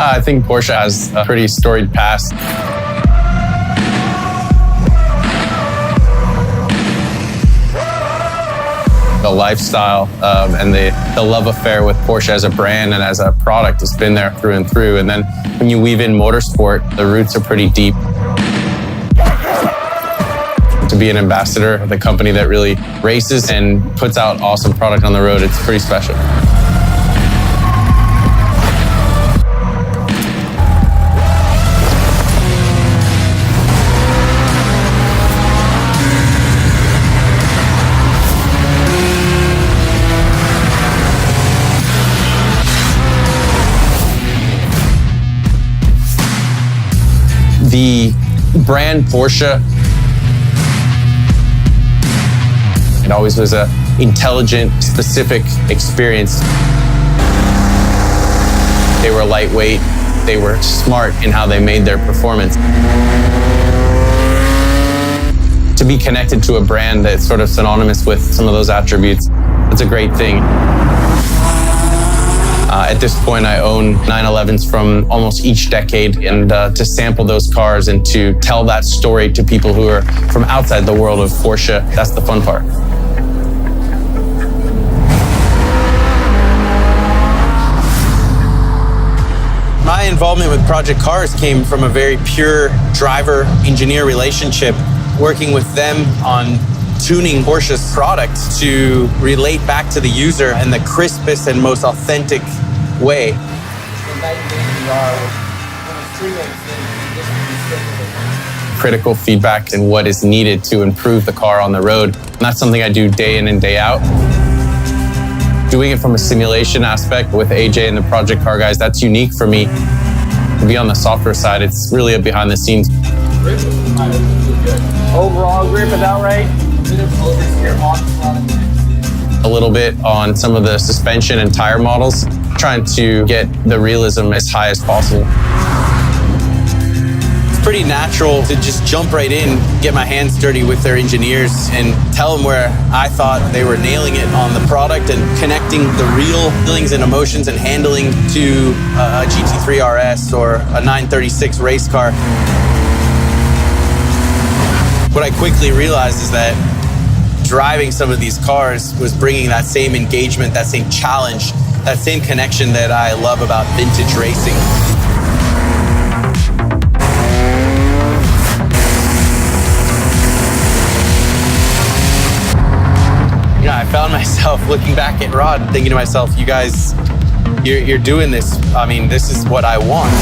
I think Porsche has a pretty storied past. The lifestyle and the love affair with Porsche as a brand and as a product has been there through and through. And then when you weave in motorsport, the roots are pretty deep. To be an ambassador of the company that really races and puts out awesome product on the road, it's pretty special. The brand Porsche, it always was an intelligent, specific experience. They were lightweight, they were smart in how they made their performance. To be connected to a brand that's sort of synonymous with some of those attributes, it's a great thing. At this point, I own 911s from almost each decade, and to sample those cars and to tell that story to people who are from outside the world of Porsche, that's the fun part. My involvement with Project Cars came from a very pure driver-engineer relationship, working with them on tuning Porsche's product to relate back to the user in the crispest and most authentic way. Critical feedback and what is needed to improve the car on the road. And that's something I do day in and day out. Doing it from a simulation aspect with AJ and the Project Car guys, that's unique for me. To be on the software side, it's really a behind the scenes. Overall grip is out right. A little bit on some of the suspension and tire models, trying to get the realism as high as possible. It's pretty natural to just jump right in, get my hands dirty with their engineers and tell them where I thought they were nailing it on the product and connecting the real feelings and emotions and handling to a GT3 RS or a 936 race car. What I quickly realized is that driving some of these cars was bringing that same engagement, that same challenge, that same connection that I love about vintage racing. You know, I found myself looking back at Rod and thinking to myself, you guys, you're doing this. I mean, this is what I want.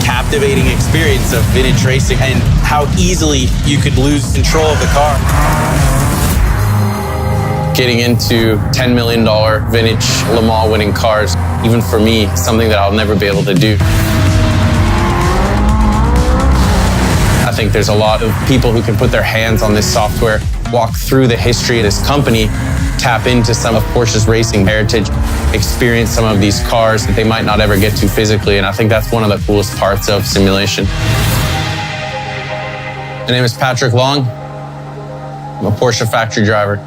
Captivating experience of vintage racing and how easily you could lose control of the car. Getting into $10 million vintage Le Mans winning cars, even for me, something that I'll never be able to do. I think there's a lot of people who can put their hands on this software, walk through the history of this company, tap into some of Porsche's racing heritage, experience some of these cars that they might not ever get to physically. And I think that's one of the coolest parts of simulation. My name is Patrick Long. I'm a Porsche factory driver.